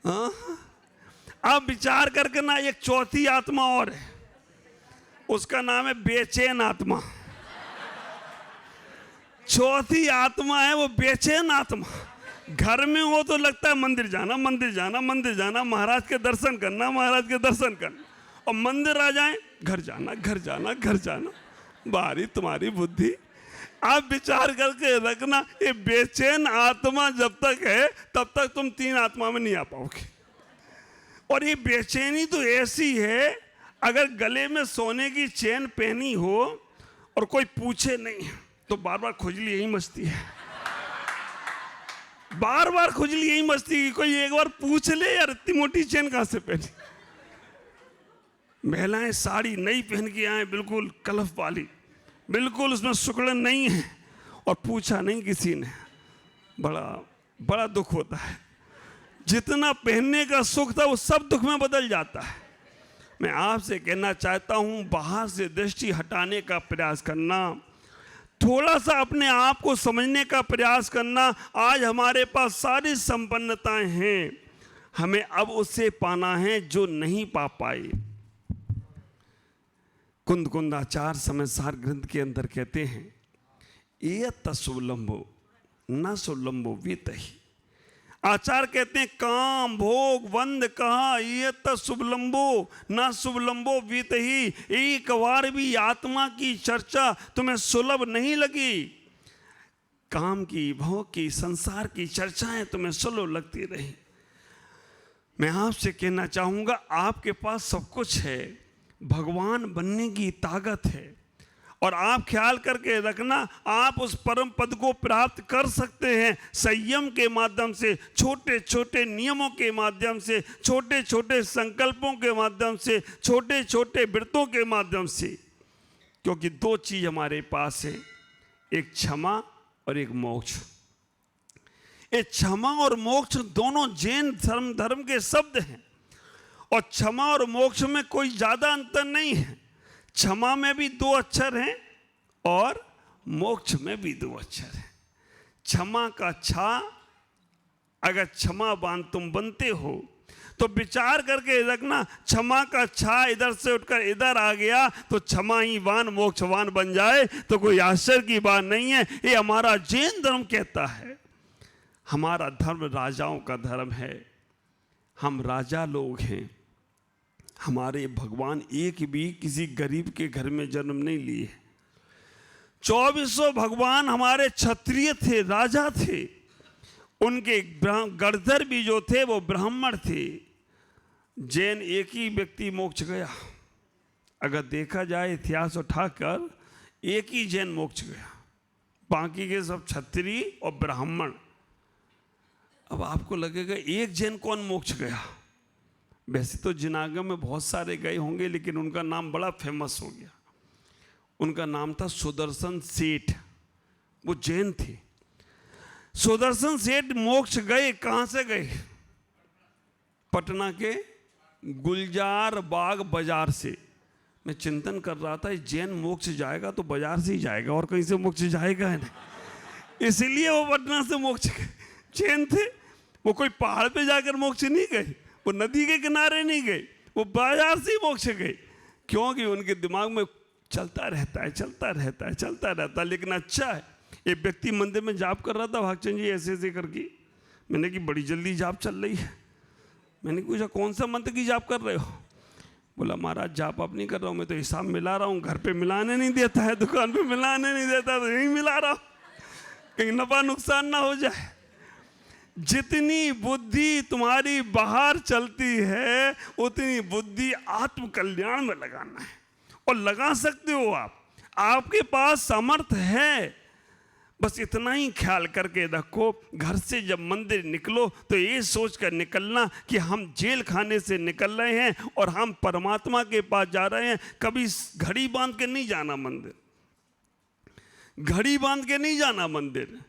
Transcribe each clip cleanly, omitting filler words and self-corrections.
हाँ? अब विचार करके ना, एक चौथी आत्मा और है, उसका नाम है बेचैन आत्मा। चौथी आत्मा है वो बेचैन आत्मा। घर में हो तो लगता है मंदिर जाना, मंदिर जाना, मंदिर जाना, महाराज के दर्शन करना, महाराज के दर्शन करना, और मंदिर आ जाए घर जाना, घर जाना, घर जाना। बारी तुम्हारी बुद्धि। आप विचार करके रखना, ये बेचैन आत्मा जब तक है तब तक तुम तीन आत्मा में नहीं आ पाओगे। और ये बेचैनी तो ऐसी है, अगर गले में सोने की चेन पहनी हो और कोई पूछे नहीं तो बार बार खुजली यही मचती है, बार बार खुजली यही मचती है। कोई एक बार पूछ ले यार इतनी मोटी चेन कहां से पहनी। महिलाएं साड़ी नई पहन के आए, बिल्कुल कलफ वाली, बिल्कुल उसमें सुकड़न नहीं है, और पूछा नहीं किसी ने। बड़ा बड़ा दुख होता है। जितना पहनने का सुख था वो सब दुख में बदल जाता है। मैं आपसे कहना चाहता हूं, बाहर से दृष्टि हटाने का प्रयास करना, थोड़ा सा अपने आप को समझने का प्रयास करना। आज हमारे पास सारी संपन्नताएं हैं, हमें अब उससे पाना है जो नहीं पा पाए। कुंदकुंदाचार्य समयसार ग्रंथ के अंदर कहते हैं, ये तसुलंबो न सुलंबो वितहि। आचार्य कहते हैं, काम भोग बंद कहा, ये शुभलंबो ना शुभलंबो वितहि। एक बार भी आत्मा की चर्चा तुम्हें सुलभ नहीं लगी, काम की, भोग की, संसार की चर्चाएं तुम्हें सुलभ लगती रही। मैं आपसे कहना चाहूंगा, आपके पास सब कुछ है, भगवान बनने की ताकत है, और आप ख्याल करके रखना, आप उस परम पद को प्राप्त कर सकते हैं संयम के माध्यम से, छोटे छोटे नियमों के माध्यम से, छोटे छोटे संकल्पों के माध्यम से, छोटे छोटे व्रतों के माध्यम से। क्योंकि दो चीज हमारे पास है, एक क्षमा और एक मोक्ष। ये क्षमा और मोक्ष दोनों जैन धर्म के शब्द हैं, और क्षमा और मोक्ष में कोई ज्यादा अंतर नहीं है। क्षमा में भी दो अक्षर हैं और मोक्ष में भी दो अक्षर हैं। क्षमा का छा, अगर क्षमावान तुम बनते हो तो विचार करके रखना, क्षमा का छा इधर से उठकर इधर आ गया तो क्षमा ही वान मोक्षवान बन जाए तो कोई आश्चर्य की बात नहीं है। ये हमारा जैन धर्म कहता है। हमारा धर्म राजाओं का धर्म है, हम राजा लोग हैं। हमारे भगवान एक भी किसी गरीब के घर में जन्म नहीं लिए। 2400 भगवान हमारे क्षत्रिय थे, राजा थे। उनके गणधर भी जो थे वो ब्राह्मण थे। जैन एक ही व्यक्ति मोक्ष गया। अगर देखा जाए इतिहास उठाकर, एक ही जैन मोक्ष गया, बाकी के सब क्षत्रिय और ब्राह्मण। अब आपको लगेगा एक जैन कौन मोक्ष गया। वैसे तो जिनागम में बहुत सारे गए होंगे, लेकिन उनका नाम बड़ा फेमस हो गया। उनका नाम था सुदर्शन सेठ, वो जैन थे। सुदर्शन सेठ मोक्ष गए, कहां से गए? पटना के गुलजार बाग बाजार से। मैं चिंतन कर रहा था, जैन मोक्ष जाएगा तो बाजार से ही जाएगा, और कहीं से मोक्ष जाएगा है ना। इसलिए वो पटना से मोक्ष गए। जैन थे, वो कोई पहाड़ पे जाकर मोक्ष नहीं गए, वो नदी के किनारे नहीं गए, वो बाजार से ही मोक्ष गए। क्योंकि उनके दिमाग में चलता रहता है, चलता रहता है, चलता रहता है। लेकिन अच्छा है, एक व्यक्ति मंदिर में जाप कर रहा था, भागचंद जी ऐसे ऐसे करके। मैंने कि बड़ी जल्दी जाप चल रही है। मैंने पूछा कौन सा मंत्र की जाप कर रहे हो? बोला महाराज जाप आप नहीं कर रहा हूँ, मैं तो हिसाब मिला रहा हूँ। घर पे मिलाने नहीं देता है, दुकान पे मिलाने नहीं देता, तो यही मिला रहा हूँ, कहीं नफा नुकसान ना हो जाए। जितनी बुद्धि तुम्हारी बाहर चलती है उतनी बुद्धि आत्म कल्याण में लगाना है, और लगा सकते हो आप। आपके पास सामर्थ्य है, बस इतना ही ख्याल करके रखो। घर से जब मंदिर निकलो तो ये सोच कर निकलना कि हम जेल खाने से निकल रहे हैं और हम परमात्मा के पास जा रहे हैं। कभी घड़ी बांध के नहीं जाना मंदिर, घड़ी बांध के नहीं जाना मंदिर,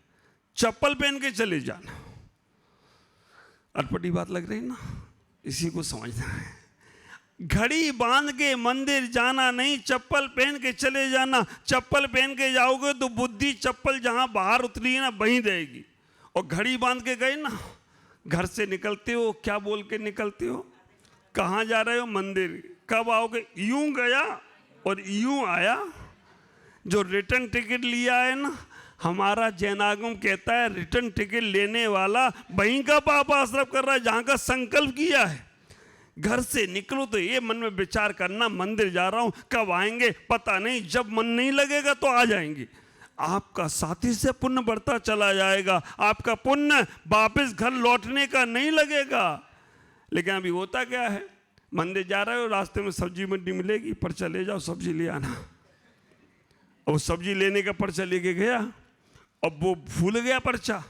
चप्पल पहन के चले जाना। अटपटी बात लग रही ना, इसी को समझना है। घड़ी बांध के मंदिर जाना नहीं, चप्पल पहन के चले जाना। चप्पल पहन के जाओगे तो बुद्धि चप्पल जहां बाहर उतरी है ना वहीं रहेगी, और घड़ी बांध के गए ना, घर से निकलते हो क्या बोल के निकलते हो? कहाँ जा रहे हो? मंदिर। कब आओगे? यूं गया और यूं आया। जो रिटर्न टिकट लिया है ना, हमारा जैनागम कहता है रिटर्न टिकट लेने वाला वहीं का पाप आश्रय कर रहा है जहां का संकल्प किया है। घर से निकलो तो ये मन में विचार करना, मंदिर जा रहा हूं, कब आएंगे पता नहीं, जब मन नहीं लगेगा तो आ जाएंगे। आपका साथी से पुण्य बढ़ता चला जाएगा, आपका पुण्य वापस घर लौटने का नहीं लगेगा। लेकिन अभी होता क्या है, मंदिर जा रहे हो, रास्ते में सब्जी मंडी मिलेगी, पर्चा ले जाओ सब्जी ले आना। और सब्जी लेने का पर्चा लेके गया, अब वो भूल गया पर्चा।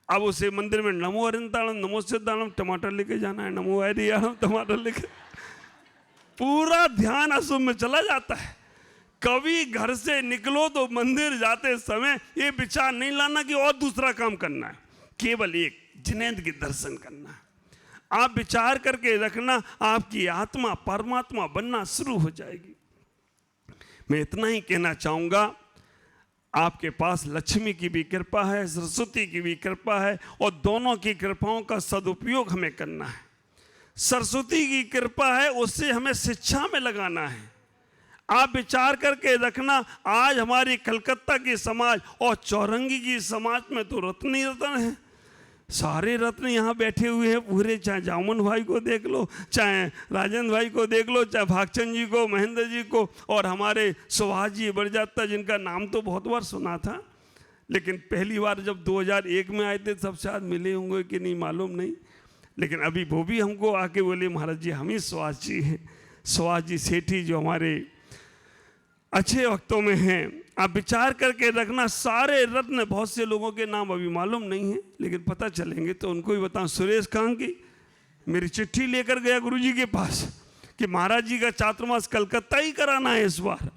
अब उसे मंदिर में नमो हरिंताणम नमो सिद्धाणम टमाटर लेके जाना है, नमो हरियाणम टमाटर लेके, पूरा ध्यान अशुभ में चला जाता है। कभी घर से निकलो तो मंदिर जाते समय ये विचार नहीं लाना कि और दूसरा काम करना है, केवल एक जिनेंद्र के दर्शन करना है। आप विचार करके रखना, आपकी आत्मा परमात्मा बनना शुरू हो जाएगी। मैं इतना ही कहना चाहूँगा, आपके पास लक्ष्मी की भी कृपा है, सरस्वती की भी कृपा है, और दोनों की कृपाओं का सदुपयोग हमें करना है। सरस्वती की कृपा है, उससे हमें शिक्षा में लगाना है। आप विचार करके रखना, आज हमारी कलकत्ता की समाज और चौरंगी की समाज में तो रत्न ही रत्न है। सारे रत्न यहाँ बैठे हुए हैं पूरे, चाहे जामुन भाई को देख लो, चाहे राजेंद्र भाई को देख लो, चाहे भागचंद जी को, महेंद्र जी को, और हमारे सुभाष जी बरजात्ता, जिनका नाम तो बहुत बार सुना था, लेकिन पहली बार जब 2001 में आए थे तब शायद मिले होंगे कि नहीं मालूम नहीं। लेकिन अभी वो भी हमको आके बोले महाराज जी हम ही सुभाष जी हैं, सुभाष जी सेठी जो हमारे अच्छे वक्तों में हैं। आप विचार करके रखना, सारे रत्न, बहुत से लोगों के नाम अभी मालूम नहीं है लेकिन पता चलेंगे तो उनको भी बताऊं। सुरेश कांगी मेरी चिट्ठी लेकर गया गुरुजी के पास कि महाराज जी का चातुर्मास कलकत्ता ही कराना है इस बार।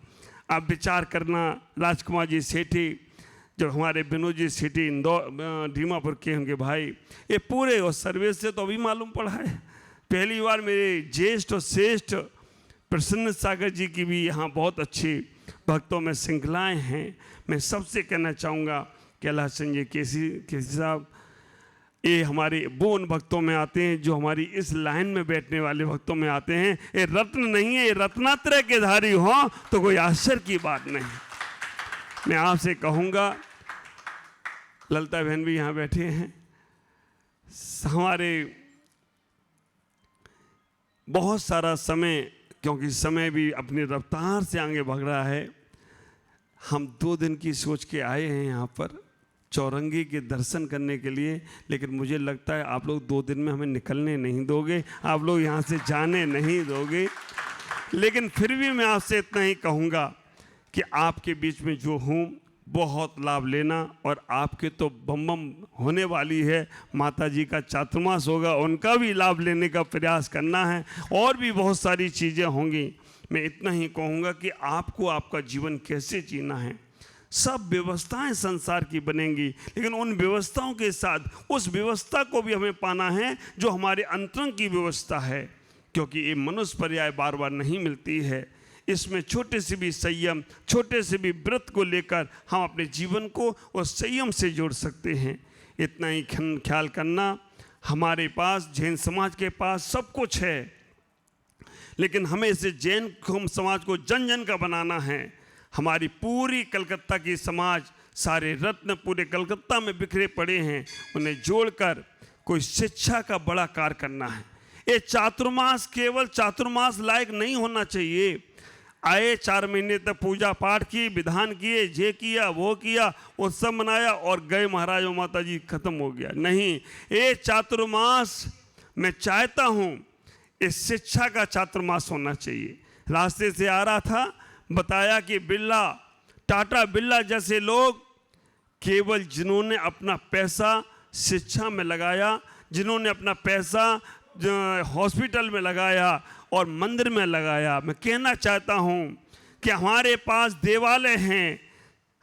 आप विचार करना, राजकुमार जी सेठी जो हमारे विनोद जी सेठी इंदौर दीमापुर के उनके भाई, ये पूरे और सर्विस से तो अभी मालूम पड़ा है। पहली बार मेरे ज्येष्ठ और श्रेष्ठ प्रसन्न सागर जी की भी यहाँ बहुत अच्छी भक्तों में श्रृंखलाएँ हैं। मैं सबसे कहना चाहूँगा कैलाश चंद जी केसी साहब, ये हमारे वो उन भक्तों में आते हैं जो हमारी इस लाइन में बैठने वाले भक्तों में आते हैं। ये रत्न नहीं है, ये रत्नात्रय के धारी हो तो कोई आश्चर्य की बात नहीं। मैं आपसे कहूँगा, ललिता बहन भी यहाँ बैठे हैं, हमारे बहुत सारा समय, क्योंकि समय भी अपनी रफ्तार से आगे बढ़ रहा है, हम 2 दिन की सोच के आए हैं यहाँ पर चौरंगी के दर्शन करने के लिए। लेकिन मुझे लगता है आप लोग 2 दिन में हमें निकलने नहीं दोगे, आप लोग यहाँ से जाने नहीं दोगे। लेकिन फिर भी मैं आपसे इतना ही कहूँगा कि आपके बीच में जो हूँ बहुत लाभ लेना, और आपके तो बम बम होने वाली है, माता जी का चातुर्मास होगा, उनका भी लाभ लेने का प्रयास करना है, और भी बहुत सारी चीज़ें होंगी। मैं इतना ही कहूँगा कि आपको आपका जीवन कैसे जीना है। सब व्यवस्थाएं संसार की बनेंगी, लेकिन उन व्यवस्थाओं के साथ उस व्यवस्था को भी हमें पाना है जो हमारे अंतरंग की व्यवस्था है, क्योंकि ये मनुष्य पर्याय बार बार नहीं मिलती है। इसमें छोटे से भी संयम, छोटे से भी व्रत को लेकर हम अपने जीवन को उस संयम से जोड़ सकते हैं। इतना ही ख्याल करना, हमारे पास जैन समाज के पास सब कुछ है, लेकिन हमें इसे जैन समाज को जन जन का बनाना है। हमारी पूरी कलकत्ता की समाज, सारे रत्न पूरे कलकत्ता में बिखरे पड़े हैं, उन्हें जोड़कर कोई शिक्षा का बड़ा कार्य करना है। ये चातुर्मास केवल चातुर्मास लायक नहीं होना चाहिए। आए 4 महीने तक पूजा पाठ की, विधान किए, ये किया वो किया, उत्सव मनाया और गए महाराज और माता जी, खत्म हो गया। नहीं, ये चातुर्मास मैं चाहता हूँ इस शिक्षा का चातुर्मास होना चाहिए। रास्ते से आ रहा था, बताया कि बिरला, टाटा बिरला जैसे लोग केवल जिन्होंने अपना पैसा शिक्षा में लगाया, जिन्होंने अपना पैसा हॉस्पिटल में लगाया और मंदिर में लगाया, मैं कहना चाहता हूँ कि हमारे पास देवालय हैं,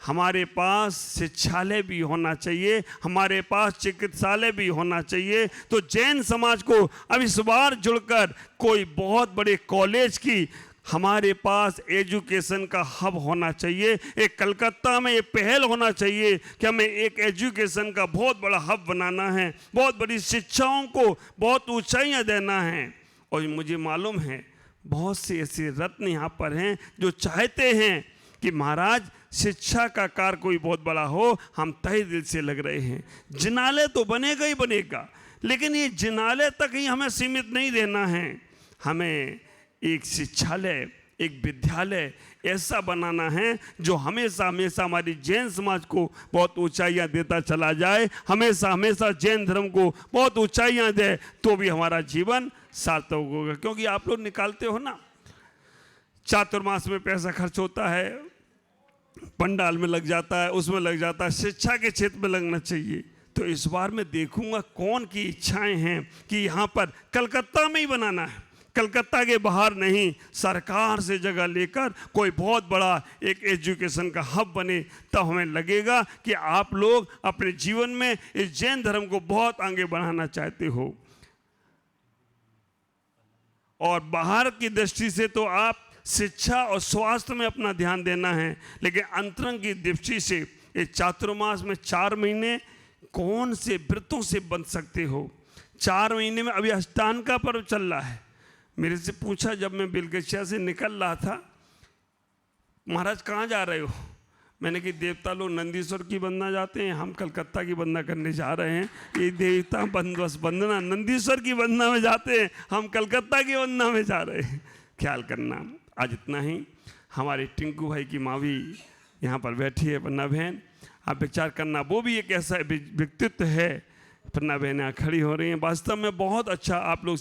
हमारे पास शिक्षालय भी होना चाहिए, हमारे पास चिकित्सालय भी होना चाहिए। तो जैन समाज को अब इस बार जुड़कर कोई बहुत बड़े कॉलेज की हमारे पास एजुकेशन का हब होना चाहिए। एक कलकत्ता में ये पहल होना चाहिए कि हमें एक एजुकेशन का बहुत बड़ा हब बनाना है, बहुत बड़ी शिक्षाओं को बहुत ऊंचाइयां देना है। और मुझे मालूम है बहुत से ऐसे रत्न यहाँ पर हैं जो चाहते हैं कि महाराज शिक्षा का कार्य कोई बहुत बड़ा हो। हम तहे दिल से लग रहे हैं। जिनालय तो बनेगा ही बनेगा, लेकिन ये जिनालय तक ही हमें सीमित नहीं रहना है। हमें एक शिक्षालय, एक विद्यालय ऐसा बनाना है जो हमेशा हमेशा हमारी जैन समाज को बहुत ऊंचाइयां देता चला जाए, हमेशा हमेशा जैन धर्म को बहुत ऊंचाइयां दे, तो भी हमारा जीवन सार्थक होगा। क्योंकि आप लोग निकालते हो ना, चातुर्मास में पैसा खर्च होता है, पंडाल में लग जाता है, उसमें लग जाता है, शिक्षा के क्षेत्र में लगना चाहिए। तो इस बार मैं देखूंगा कौन की इच्छाएं हैं कि यहाँ पर कलकत्ता में ही बनाना है, कलकत्ता के बाहर नहीं, सरकार से जगह लेकर कोई बहुत बड़ा एक एजुकेशन का हब बने। तब हमें लगेगा कि आप लोग अपने जीवन में इस जैन धर्म को बहुत आगे बढ़ाना चाहते हो। और बाहर की दृष्टि से तो आप शिक्षा और स्वास्थ्य में अपना ध्यान देना है, लेकिन अंतरंग की दृष्टि से इस चातुर्मास में 4 महीने कौन से व्रतों से बंध सकते हो। 4 महीने में अभी अष्टांग का पर्व चल रहा है। मेरे से पूछा जब मैं बिलगछिया से निकल रहा था, महाराज कहाँ जा रहे हो? मैंने कि देवता लोग नंदीश्वर की वंदना जाते हैं, हम कलकत्ता की वंदना करने जा रहे हैं। ये देवता वंदना नंदीश्वर की वंदना में जाते हैं, हम कलकत्ता की वंदना में जा रहे हैं। ख्याल करना। आज इतना ही। हमारे टिंकू भाई की माँ भी यहाँ पर बैठी है, पन्ना बहन, आप विचार करना, वो भी एक ऐसा व्यक्तित्व है। पन्ना बहन यहाँ खड़ी हो रही हैं। वास्तव में बहुत अच्छा आप लोग